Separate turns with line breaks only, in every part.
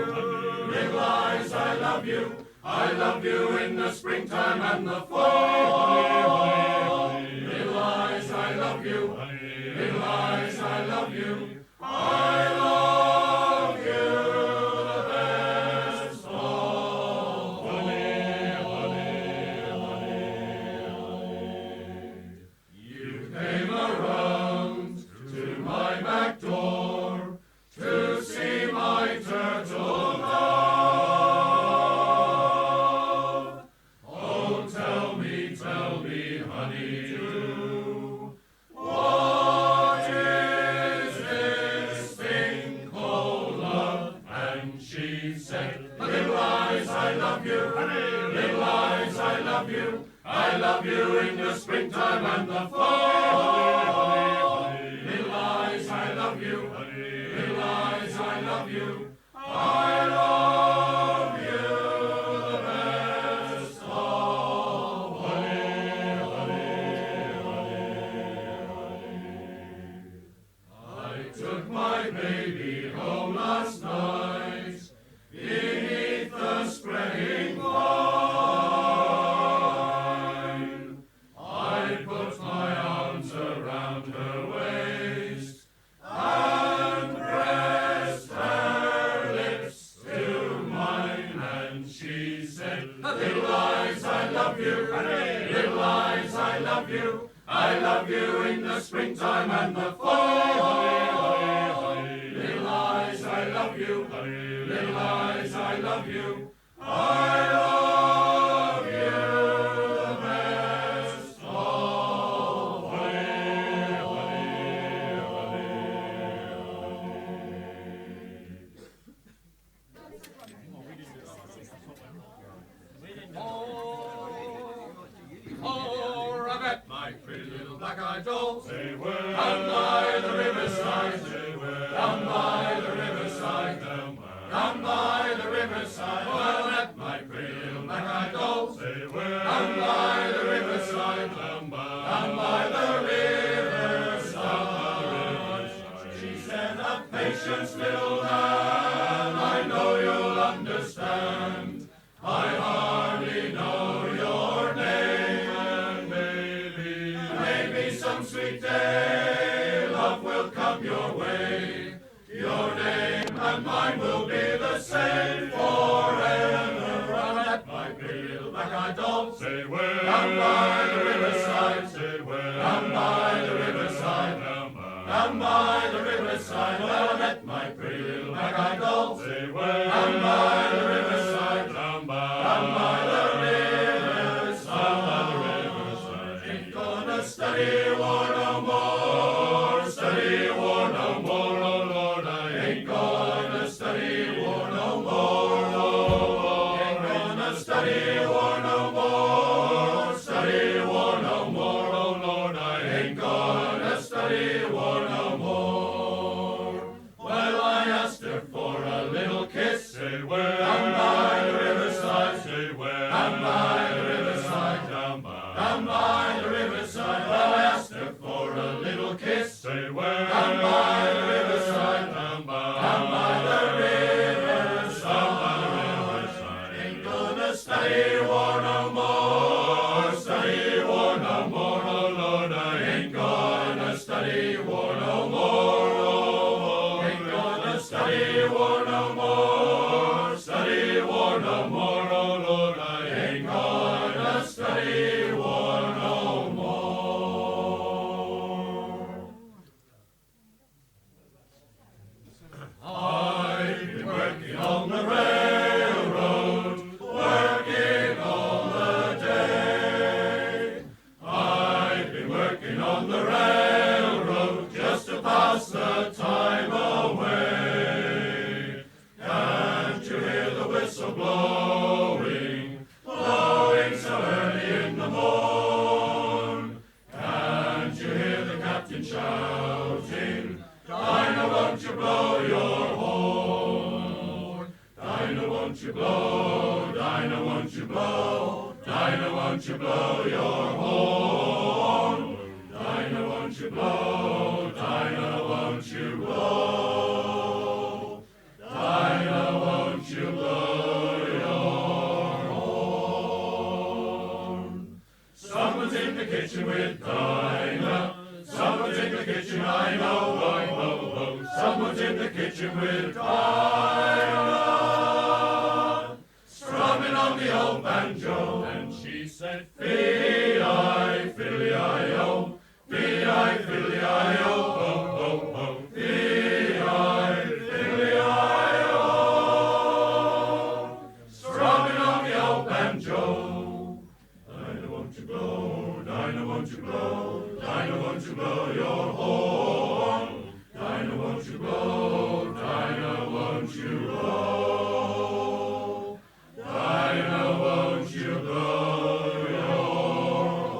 Little Lize, I love you. I love you in the springtime and the fall. Little Lize, I love you. Little Lize, I love you. I love you the best of all. You came around to my back door to see my turtle dove. Oh, tell me, honey, do, what is this thing called love? And she said, Little Lize, I love you. Little Lize, I love you. I love you in the springtime and the fall. Little Lize, I love you. Little Lize, I love you. I love you the best of all. I took my baby home last night beneath the spreading vine. I put my arms around her waist and pressed her lips to mine, and she said, Little Lize, I love you. Little Lize, I love you. I love you in the springtime and the fall. Little Lize, I love you. Little Lize, I love you. I love you the best of all. Oh, I met my pretty little black-eyed dolls. They were down by the riverside. They were down by the riverside. Down by the riverside. Oh, I met my pretty little black-eyed dolls. They were down by the riverside. Down by the riverside. She said, have patience, little man. I know you'll understand. I hardly know your name, and maybe some sweet day love will come your way. Your name and mine will be the same forever. I met my pretty little black-eyed dolls. They were down by the riverside. They were down by the riverside. Down by the riverside. Well, I met my pretty little black-eyed dolls. They were down by the riverside. Down by the riverside. Ain't gonna study war no more. Study war no more, oh Lord. I ain't gonna study war no more, oh. Ain't gonna study war no more. Study war no more, oh Lord. I ain't gonna study war no more. Well, I asked her for a little kiss. Say where? Down by the riverside. Say where? Down by the riverside. Down by the riverside. Well, I asked her for a little kiss. Say where? Down by the riverside. Down by the riverside. Ain't gonna study war no more. Study war no more, oh Lord. I ain't gonna study war no more, oh. Ain't gonna study war no more. Study war no more, oh Lord. I ain't gonna study war no more. I've been working on the railroad, working all the day. I've been working on the railroad just to pass the time away. Can't you hear the whistle blowing, blowing so early in the morn? Can't you hear the captain shouting, Dinah, won't you blow your horn? Dinah, won't you blow? Dinah, won't you blow? Dinah, won't you blow your horn? Dinah, won't you blow? Dinah, won't you blow? Dinah, won't kitchen with Dinah. Someone's in the kitchen, I know. Someone's in the kitchen with Dinah, strumming on the old banjo. And she said, Fee-I, fiddly-I-O, Fee-I, fiddly-I-O, oh, Fee-I, fiddly-I-O, strumming on the old banjo. Dinah, won't you blow, Dinah, won't you blow, Dinah, won't you blow your horn? Dinah, won't you blow, Dinah, won't you blow? Dinah, won't you blow your horn?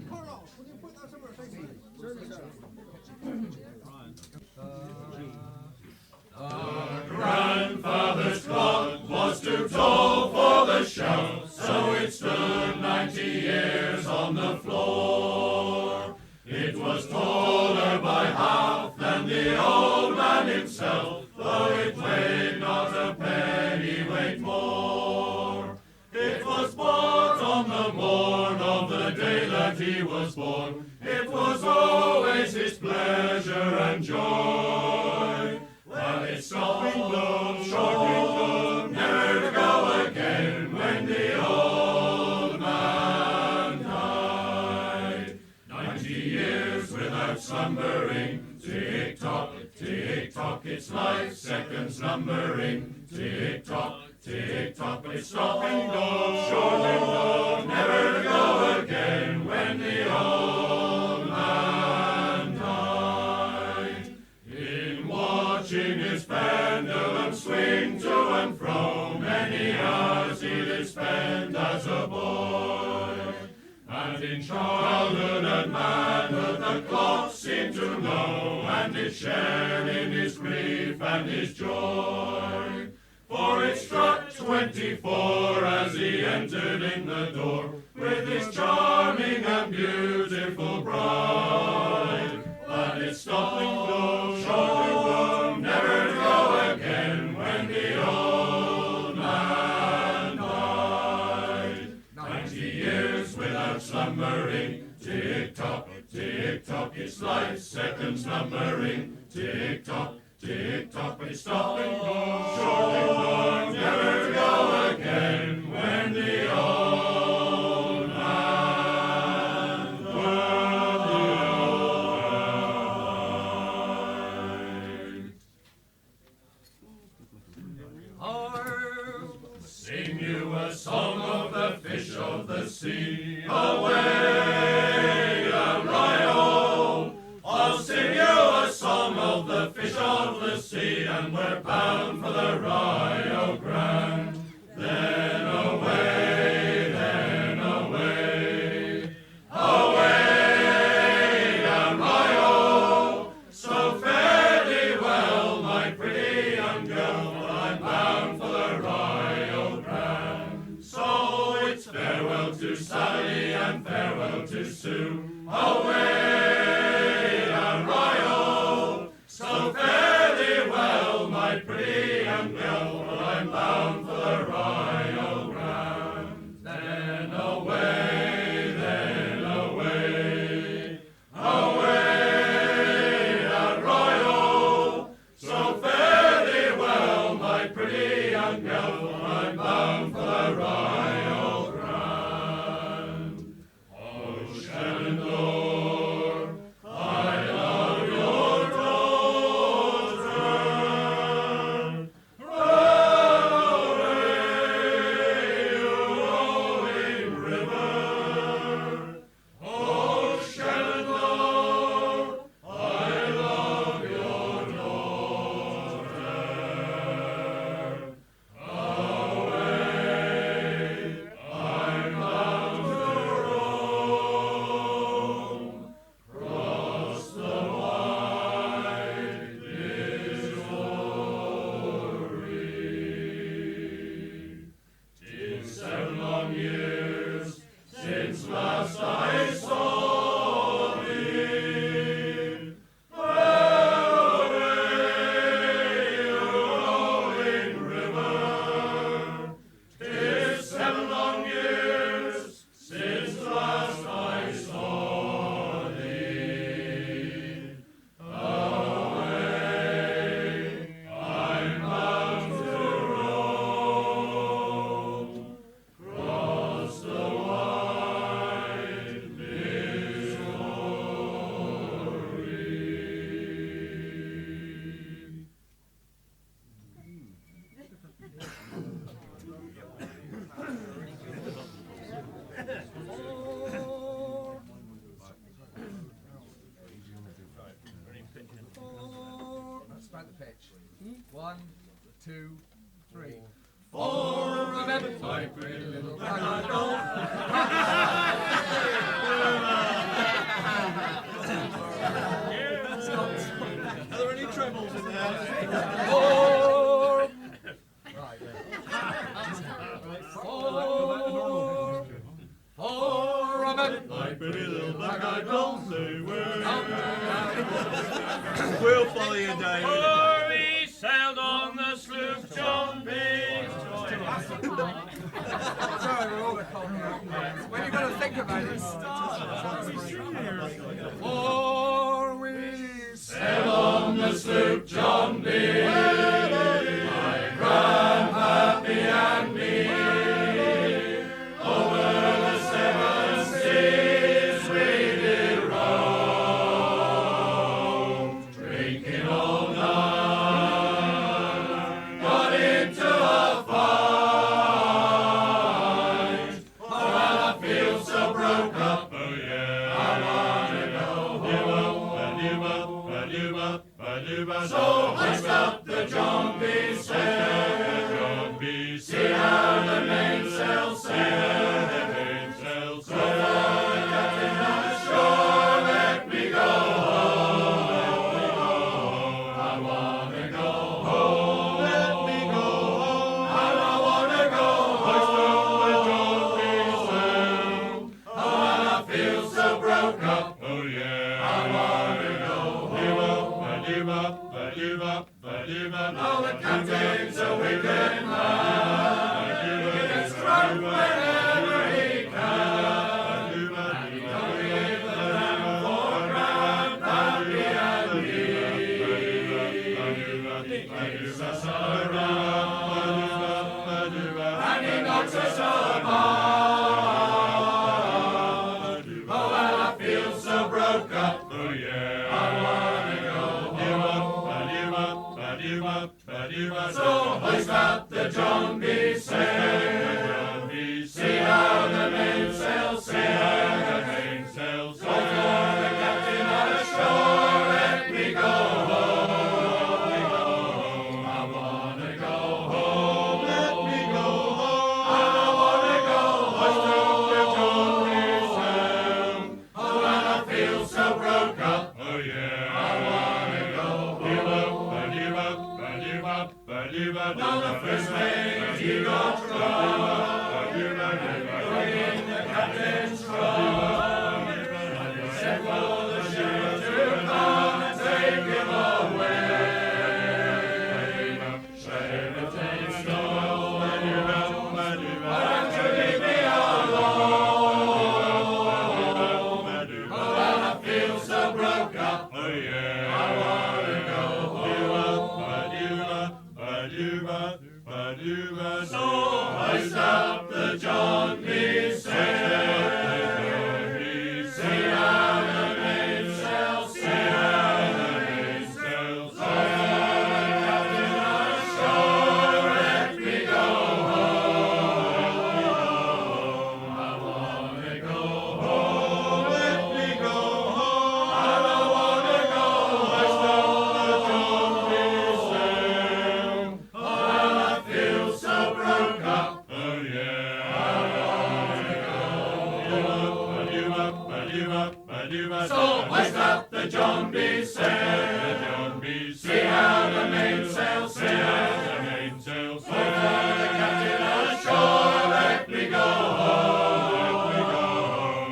Cornwall, will you put that somewhere? Thank you.
Our grandfather's clock was too tall for the shout, so it stood 90 years on the floor. It was taller by half than the old man himself, though it weighed not a pennyweight more. It was bought on the morn of the day that he was born. It was always his pleasure and joy. Well, it's stopping bloom, shortening bloom, never to go again when the old man died. 90 years without slumbering, tick-tock, it's like seconds numbering. Tick-tock, it's stopping bloom, shortening bloom, never to go again when the old man died. In watching his pendulum swing to and fro, many hours he did spend as a boy. And in childhood and manhood the clock seemed to know, and it shared in his grief and his joy. For it struck 24 as he entered in the door, with his charming and beautiful bride. But it stopped and blew, short and bloom, never to go again when the old man died. 90 years without slumbering, tick-tock, it's like seconds numbering. Tick-tock, it's stopping bloom, short and bloom, never to go again when the old man died. I'll sing you a song of the fish of the sea, away down Rio. I'll sing you a song of the fish of the sea, and we're bound for the Rio Grande. Then away, away down Rio. So fare thee well, my pretty young girl, for I'm bound for the Rio Grande. So it's farewell to Sally and farewell to Sue, away down Rio. So fare thee well, my pretty young girl,
1, 2, 3.
For a minute, my pretty little black-eyed doll.
Are there any trebles in there?
For a minute, my pretty little black-eyed doll, say where.
We'll follow you, Dave.
For we sailed on the sloop John B.
Sorry, we're all when you've got to think about it, for we
Sailed on the sloop John B. My grandpappy and me. Over the 7 seas we did roam, drinking all night. Got into a fight, oh, and I feel so broke up. Oh yeah, I wanna go home. So hoist up the John B. sail. See how the mainsail sails. Go for the captain on the shore. Let me go home. I wanna go home. Let me go home. I wanna go home. Oh, and I feel so broke up. Oh yeah, I wanna go home. Oh, the captain's a wicked man. He gets drunk whenever he can. And he don't give a damn for grandpappy and me. He keeps us around, and he knocks us about. Oh, and I feel so broke up. Oh yeah, I wanna go home. So hoist up the John B. sail. See how the mainsail sails. Go for the captain on the shore. Let me go home. I wanna go home. Let me go home. I wanna go home. Oh, and I feel so broke up. Oh yeah, I wanna go home. Now the first mate he got drunk, in the captain's trunk. Sent for the sheriff to come and take him away. Sheriff, take snow, why don't you leave me alone? Oh, and I feel so broke up. Oh yeah, I wanna go home. So hoist up the John B. sail. See how the mainsail sails. So the captain on the shore. Let me go home. I wanna go home. Let me go home. I don't wanna go hoist up the John B. sail. Oh, and I feel so broke up. Oh yeah, I wanna go home. So hoist up the John B. sail. See how the mainsail sails. Go for the captain on the shore. Let me go home.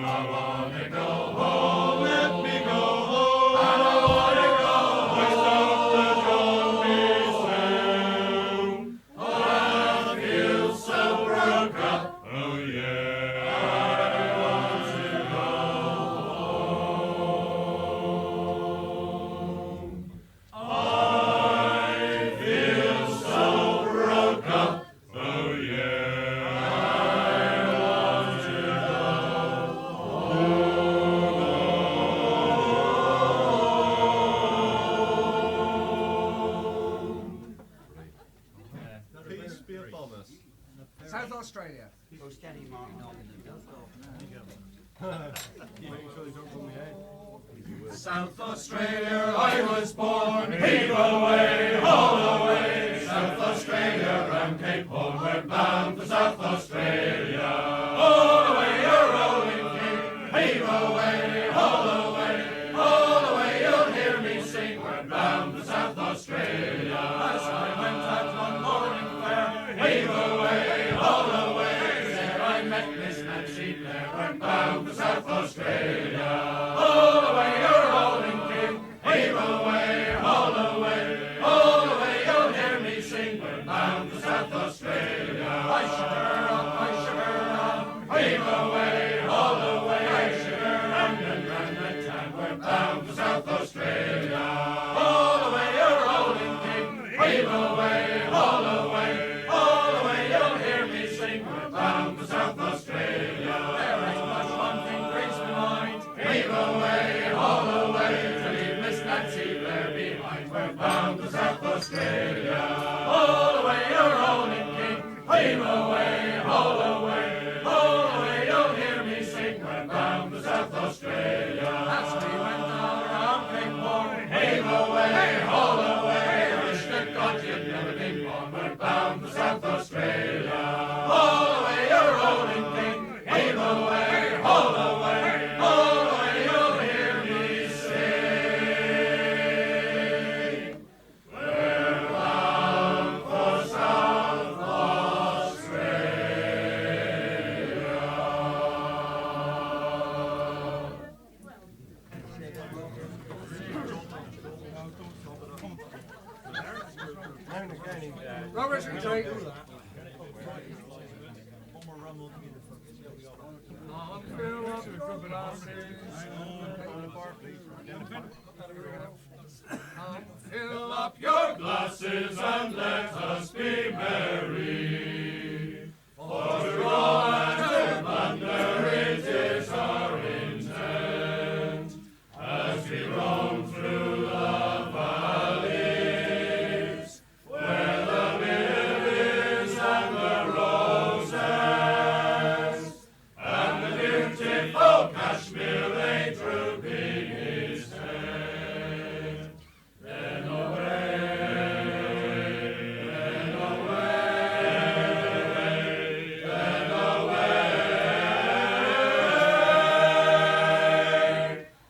I wanna go home. Let me go home. I don't wanna go hoist up the John B. sail. Oh, I feel so broke up. Oh yeah, I want to go home. I feel so broke up. Oh yeah, I want to
Peace be upon us. South Australia.
Go steady, Martin.
Making sure they don't pull me head.
South Australia I was born. Heave away, haul away, South Australia round Cape Horn. We're bound for South Australia. Haul away, you're rolling king. Heave away, haul away, you'll hear me sing. We're bound for South Australia. As I went out one morning fair, heave away, haul away, there I met Miss Nancy Blair. We're bound for South Australia. Haul away, you're rolling king. Heave away, haul away, you'll hear me sing. We're bound for South Australia. I shiver up, heave away, haul away, I shiver round and round the town. We're bound for South Australia. Haul away, you're rolling king. Heave away, haul away, you'll hear me sing. We're bound for South Australia. There ain't much one thing brings me mind. Heave away, haul away, to leave Miss Nancy Blair behind. We're bound for South Australia. Haul away, you're rolling king. Heave away, haul away, you'll hear me sing. We're bound for South Australia. As we went down around Cape Horn, heave away, haul away, I wish to God you'd never been born. We're bound for South Australia. Haul away, you're rolling king. Heave away, haul away, you'll hear me sing. We're bound for South Australia.
Robert retreat. Fill up your glasses. Fill up your
Glasses and let us be merry. For to roll and to plunder it is our intent. As we roam through the valleys, where the lilies and the roses, and the beautiful cashmere lay drooping his head. Then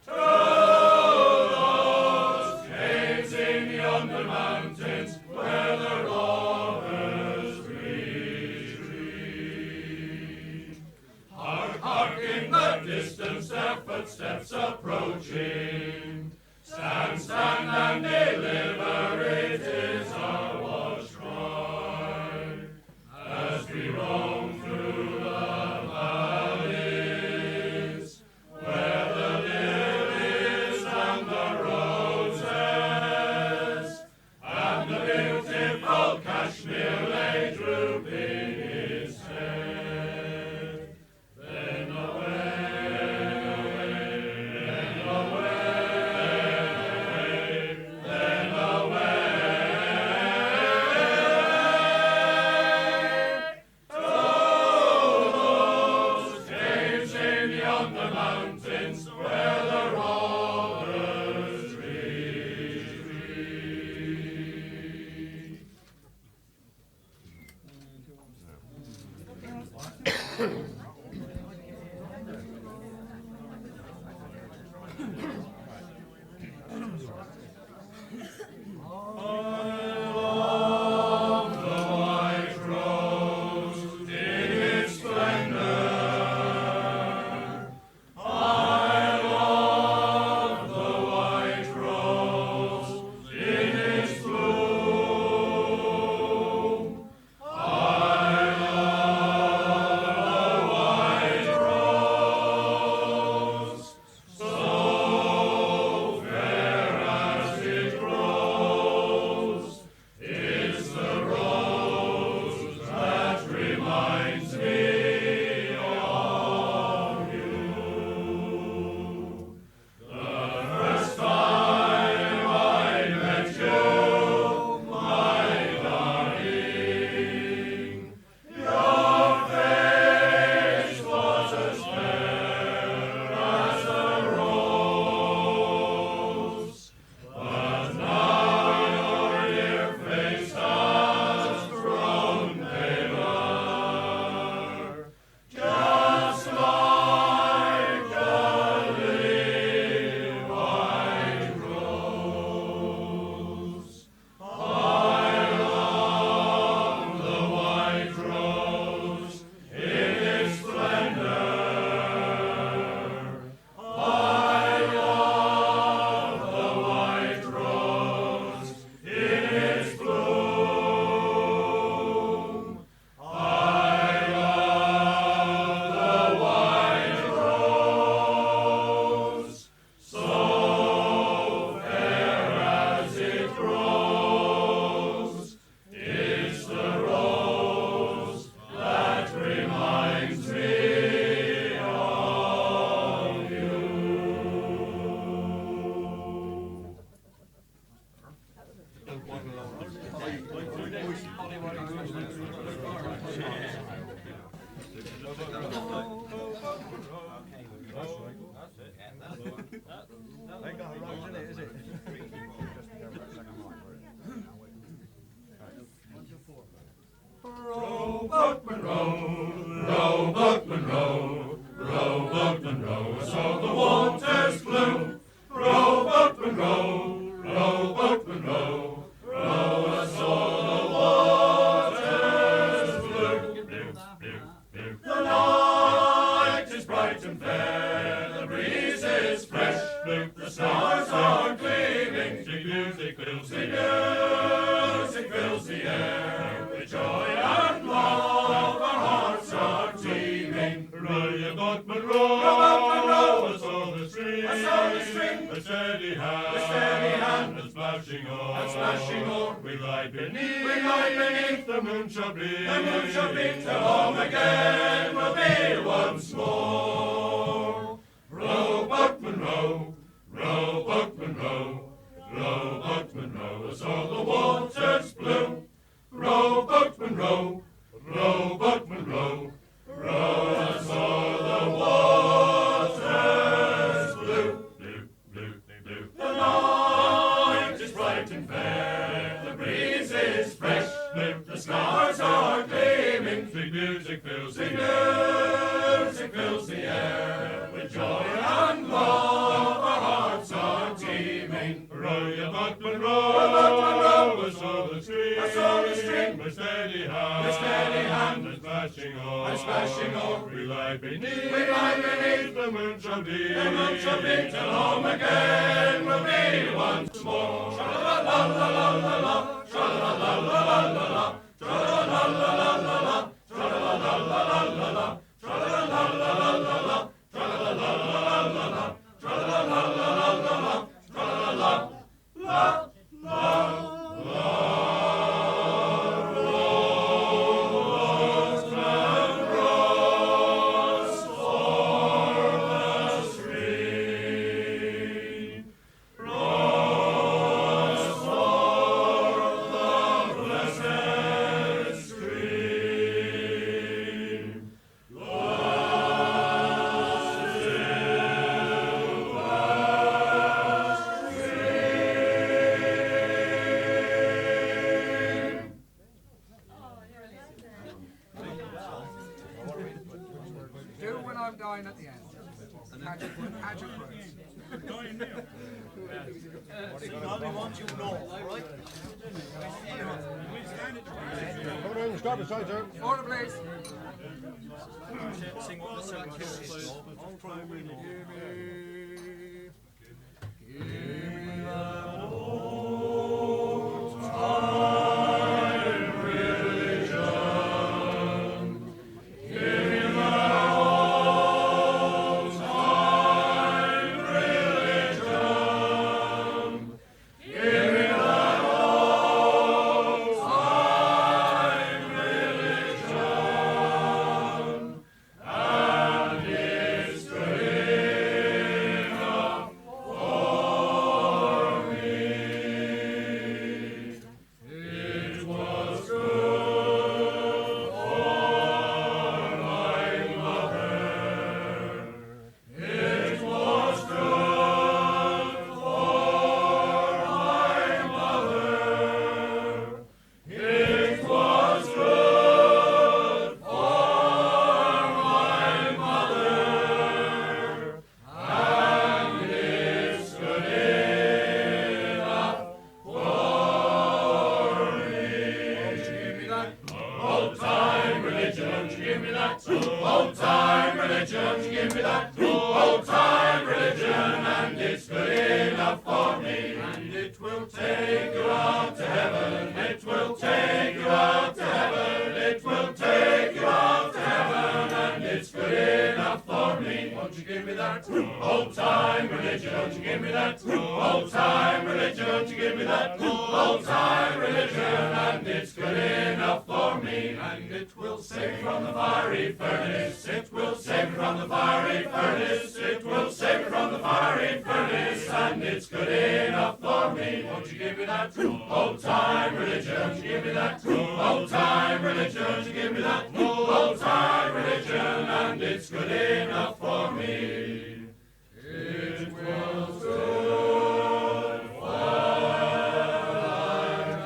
to those caves in yonder mountains where the robbers retreat. Hark, hark, in the distance their footsteps approaching. Stand, stand and deliver, it is our watch cry. As we roam through the valleys, where the lilies and the roses, and the beautiful cashmere lay drooping his head. Then to those caves in yonder mountains where the robbers retreat. Of the white rose in its splendor, I love the white rose in its bloom. I love the white rose, so boatman, row, row us o'er the waters blue. The night is bright and fair, the breeze is fresh, the stars are gleaming, music fills the air, with joy and love our hearts are teeming. Rio Boatman Row, us o'er the stream, a steady hand, and splashing o'er, we lie beneath, the moon shall bleed, till home again we'll be once more. Row, boatman, row, boatman, row, boatman, row us o'er the waters blue. Row, boatman, row, boatman, row us o'er the waters blue. The night is bright and fair, the breeze is fresh, the stars are gleaming, sweet music fills the air, with joy and love our hearts are teeming. Rio Boatman Row, us o'er the stream, with steady hand, and splashing o'er, we lie beneath, the moon shall be, till home again we'll be once more. Tra-la-la-la-la-la-la, tra-la-la-la-la-la-la, tra-la-la-la-la-la-la, tra-la-la-la-la-la-la, tra-la-la-la-la-la-la, tra-la-la-la-la-la-la, tra-la-la-la-la-la-la, tra-la-la-la-la-la.
At the end. Cadgwith.
Come on, stop aside, sir.
Order, please.
Sing what the seven kills.
Give me that
old time religion. Give me that old time religion. Give me that old time religion. And it's good enough for me. It was good for my mother. It was good for my mother. It was good for my mother. And it's good enough for me. Give me that old time religion. Won't you give me that old time religion? Give me that old time religion, and it's good enough for me. And it will take you out to heaven. It will take you out to heaven. It will take you out to heaven, and it's good enough for me. Won't you give me that old time religion? Won't you give me that old time religion? Won't you give me that old time religion? And it's good enough for me. And it will save me from the fiery furnace. It will save me from the fiery furnace. It will save me from the fiery furnace. And it's good enough for me. Won't you give me that old time religion? Won't you give me that old time religion? Won't you give me that old time religion? And it's good enough for me. It was good while I'm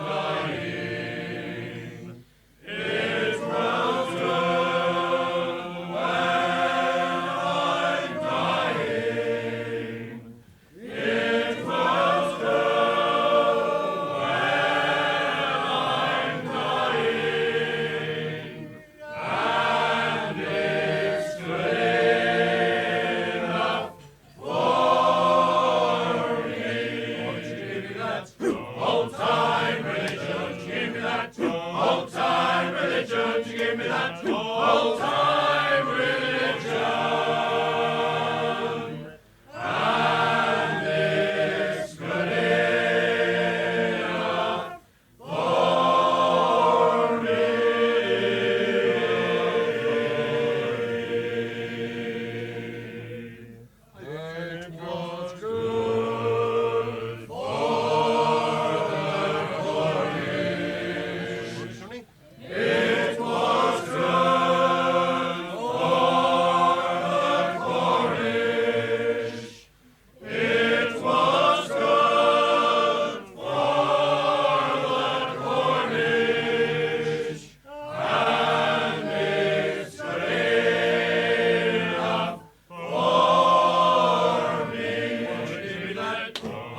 dying. It was good when I'm dying. It was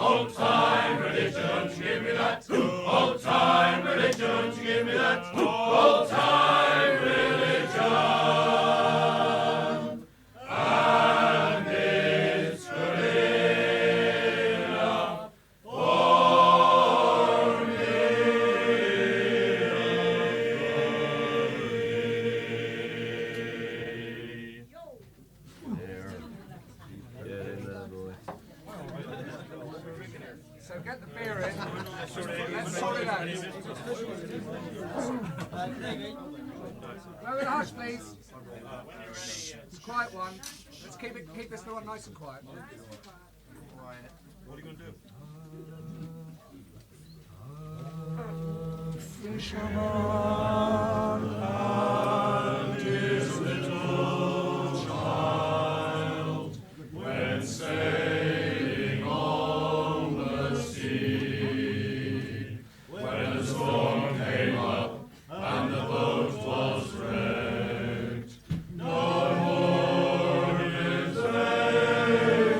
Old time religion, give me that. Old time religion, give me that. Old time religion. And it's good enough for me.
So get the beer in. Let's sort it out. Blow it hush, please. Shh, it's a quiet one. Let's keep this one nice and quiet.
What are you going to do?
Fisherman and his little child went sailing on the sea. When the storm came up and the boat was wrecked, no more did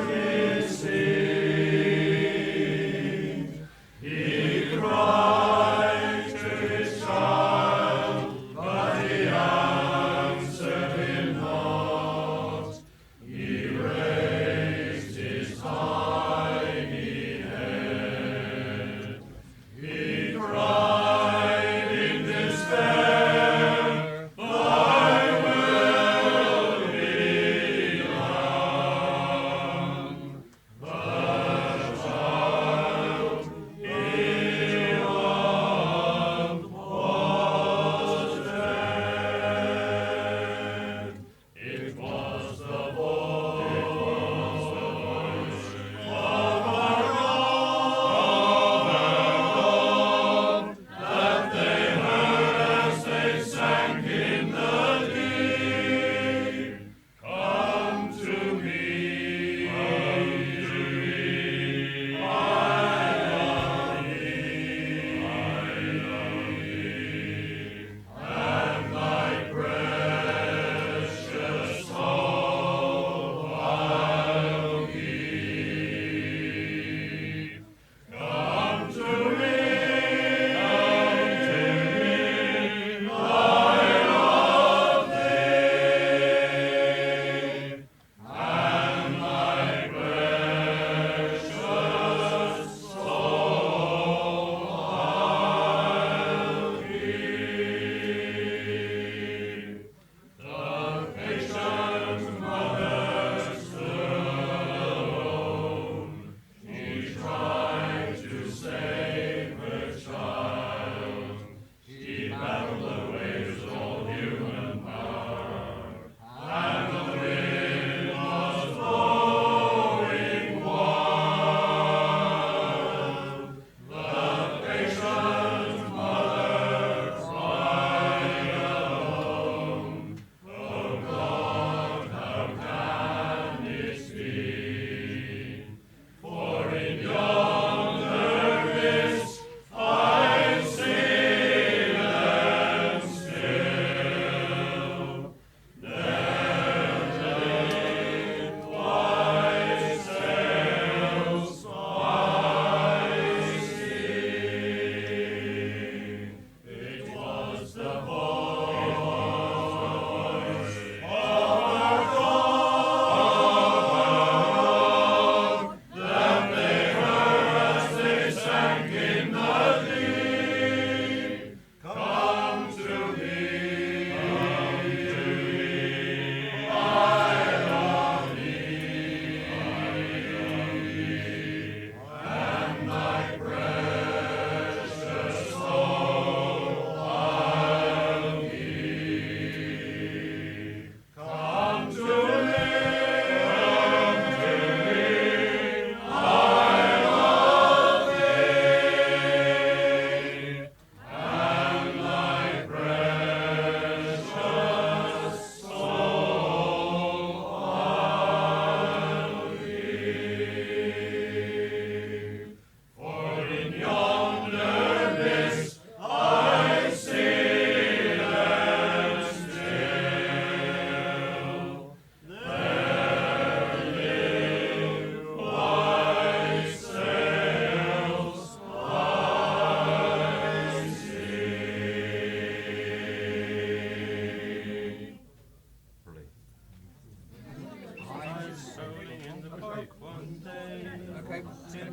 they sing. He cried to his child.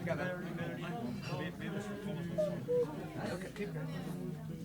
together. Okay, keep going.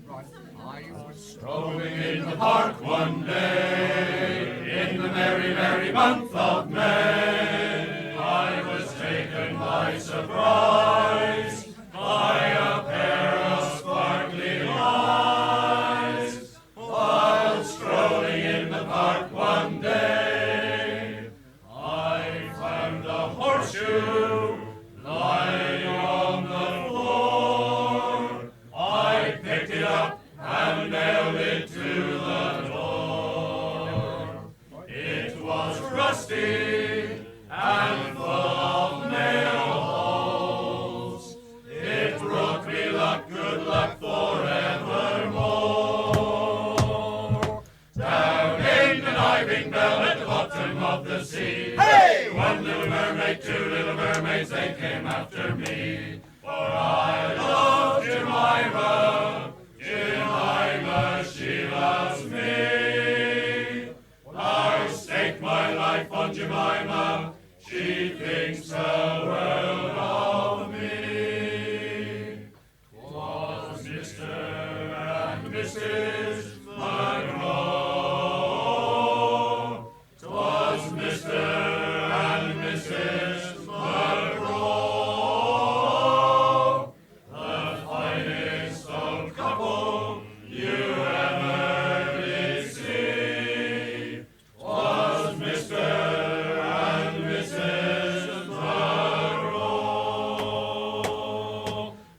Right. I was
Strolling in the park one day, in the merry, merry month of May, I was taken by surprise by a pair of sparkling eyes. While strolling in the park one day, I found a horseshoe lying on the floor. I picked it up and nailed it to the door. It was rusty and full of nail holes. It brought me luck, good luck forevermore. Down in the diving bell at the bottom of the sea, hey! One little mermaid, two little mermaids, they came after me. For I love Jemima, Jemima, she loves me. I'll stake my life on Jemima, she thinks the world of me. 'Twas Mr. and Mrs. Monroe. 'Twas Mr. and Mrs. Monroe. The finest old couple you ever did see. 'Twas Mr. and Mrs. Monroe.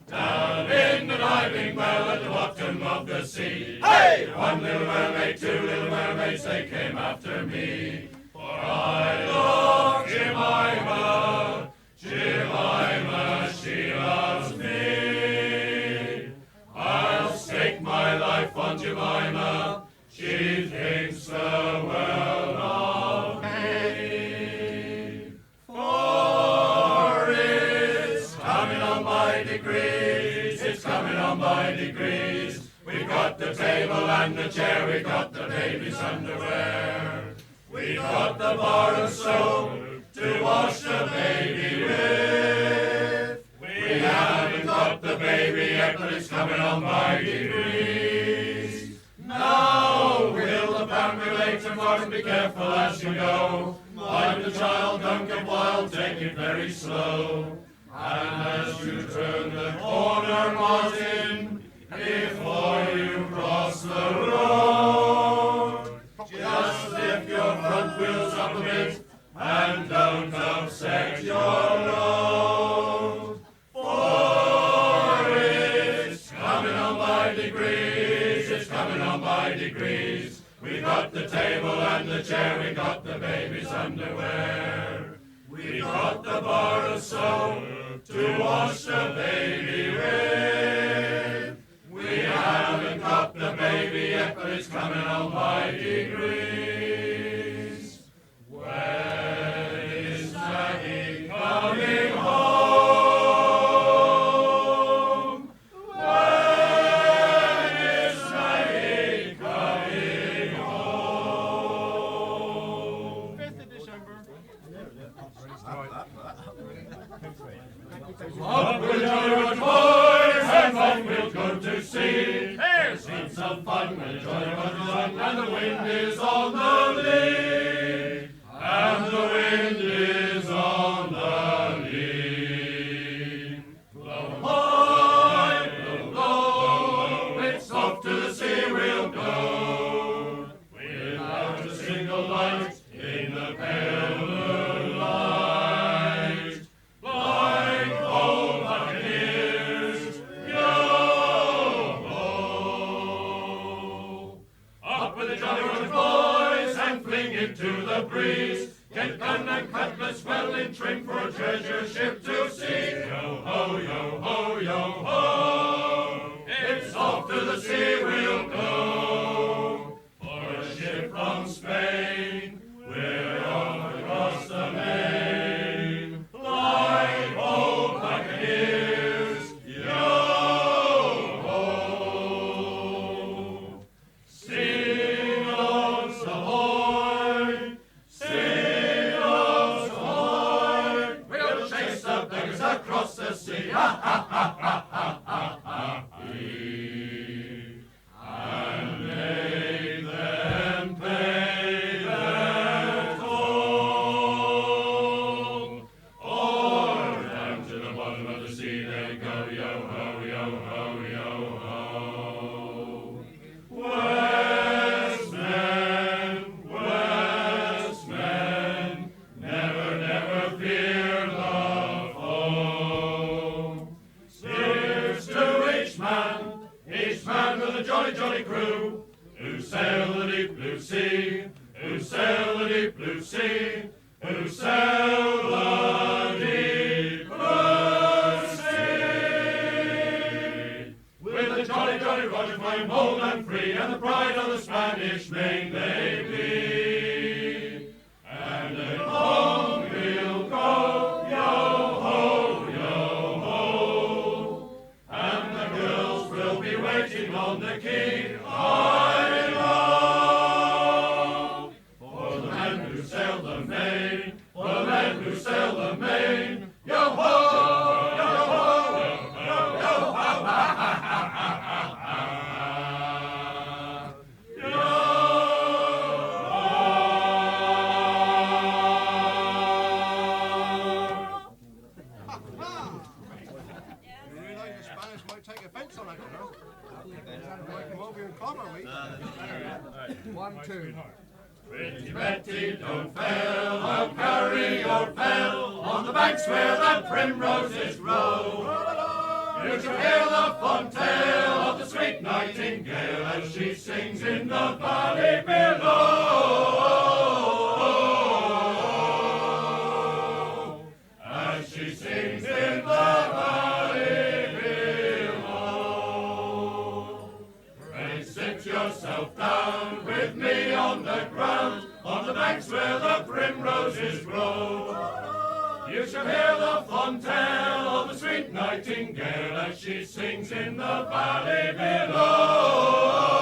Down in the diving bell at the bottom of the sea, hey! One little mermaid, two little mermaids, they came after me. For I love Jemima, Jemima, she loves me. I'll stake my life on Jemima, she thinks the world of me. For it's coming on by degrees, it's coming on by degrees. We've got the table and the chair, we've got the baby's underwear. We've got the bar of soap to wash the baby with. We haven't got the baby yet, but it's coming on by degrees. Now, will the perambulator Martin be careful as you go? Mind the child, don't get wild, take it very slow. And as you turn the corner, Martin, before you cross the road, just lift your front wheels up a bit and don't upset your load. For it's coming on by degrees, it's coming on by degrees. We got the table and the chair, we got the baby's underwear. We got the bar of soap to wash the baby with. We haven't got the baby yet, but it's coming on by degrees. When is Maggie coming home? When is Maggie coming home?
5th of December.
Up with your boys and off we'll go to sea. There's heaps of fun when the jolly one's on and the wind is on the lee. And the wind is on the lee. Blow high, blow low, it's off to the sea we'll go. Without a single light in the pale moonlight. Like old buccaneers, yo-ho! Up with the Jolly Roger boys and fling it to ha ha ha ha ha ha ha hee, and make them pay their toll, or down to the bottom of the sea they go, yo ho, yo ho, yo ho. Westmen, Westmen, never, never fear the foe. Here's to each man with a jolly, jolly crew, who sail the deep blue sea, who sail the deep blue sea, who sail the deep blue sea. With the jolly, jolly Roger flying bold and free, and the pride of the Spanish main they be. And then home we'll go, yo ho, yo ho, and the girls will be waiting on the quay, I know. For the men who sail the main, for the men who sail the main, yo ho, yo ho, yo ho, yo ho, ha ha ha ha ha ha.
You realise the Spanish might take offence on that, you know? Might come over and collar me.
1, 2.
Pretty Betty, don't fail, I'll carry your bell on the banks where the primroses grow. You shall hear the fond tale of the sweet nightingale as she sings in the valley below. As she sings in the valley below. Pray sit yourself down with me on the ground, on the banks where the primroses grow. You shall hear the fond tale of the sweet nightingale as she sings in the valley below.